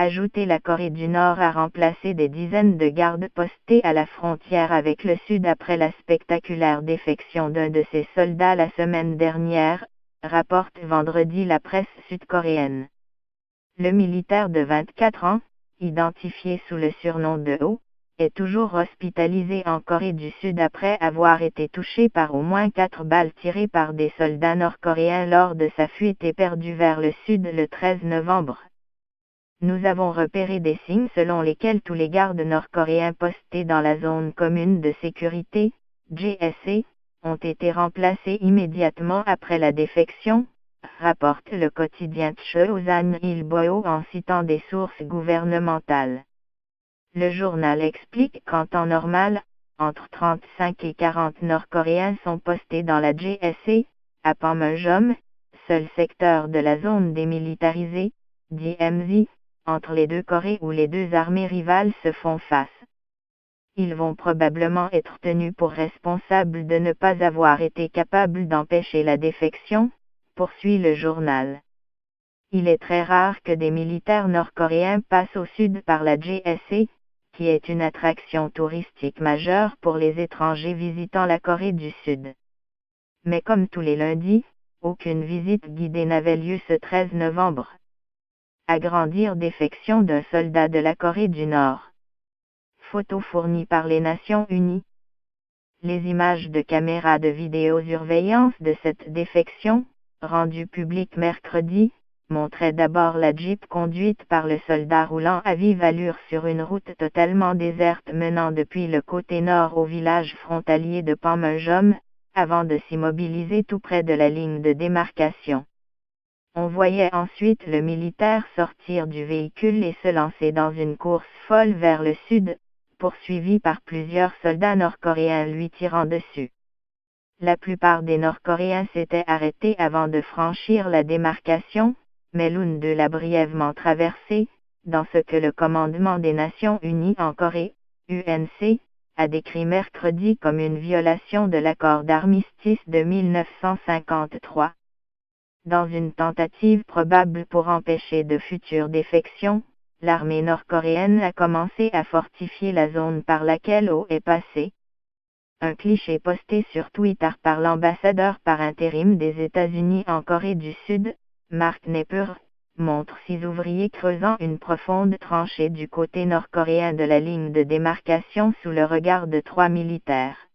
Ajouter la Corée du Nord a remplacé des dizaines de gardes postés à la frontière avec le Sud après la spectaculaire défection d'un de ses soldats la semaine dernière, rapporte vendredi la presse sud-coréenne. Le militaire de 24 ans, identifié sous le surnom de Oh, est toujours hospitalisé en Corée du Sud après avoir été touché par au moins 4 balles tirées par des soldats nord-coréens lors de sa fuite éperdue vers le Sud le 13 novembre. Nous avons repéré des signes selon lesquels tous les gardes nord-coréens postés dans la zone commune de sécurité, JSC, ont été remplacés immédiatement après la défection, rapporte le quotidien Chosan Ilbo en citant des sources gouvernementales. Le journal explique qu'en temps normal, entre 35 et 40 Nord-Coréens sont postés dans la JSC, à Panmunjom, seul secteur de la zone démilitarisée, DMZ, entre les deux Corées où les deux armées rivales se font face. Ils vont probablement être tenus pour responsables de ne pas avoir été capables d'empêcher la défection, poursuit le journal. Il est très rare que des militaires nord-coréens passent au sud par la JSC, qui est une attraction touristique majeure pour les étrangers visitant la Corée du Sud. Mais comme tous les lundis, aucune visite guidée n'avait lieu ce 13 novembre. Agrandir défection d'un soldat de la Corée du Nord. Photo fournie par les Nations Unies. Les images de caméras de vidéosurveillance de cette défection, rendues publiques mercredi, montraient d'abord la Jeep conduite par le soldat roulant à vive allure sur une route totalement déserte menant depuis le côté nord au village frontalier de Panmunjom, avant de s'immobiliser tout près de la ligne de démarcation. On voyait ensuite le militaire sortir du véhicule et se lancer dans une course folle vers le sud, poursuivi par plusieurs soldats nord-coréens lui tirant dessus. La plupart des Nord-Coréens s'étaient arrêtés avant de franchir la démarcation, mais l'une d'eux l'a brièvement traversée, dans ce que le commandement des Nations Unies en Corée, UNC, a décrit mercredi comme une violation de l'accord d'armistice de 1953. Dans une tentative probable pour empêcher de futures défections, l'armée nord-coréenne a commencé à fortifier la zone par laquelle Oh est passé. Un cliché posté sur Twitter par l'ambassadeur par intérim des États-Unis en Corée du Sud, Mark Nepper, montre 6 ouvriers creusant une profonde tranchée du côté nord-coréen de la ligne de démarcation sous le regard de 3 militaires.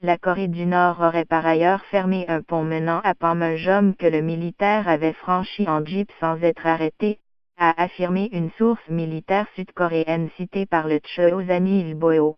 La Corée du Nord aurait par ailleurs fermé un pont menant à Panmunjom que le militaire avait franchi en jeep sans être arrêté, a affirmé une source militaire sud-coréenne citée par le Chosan Ilbo.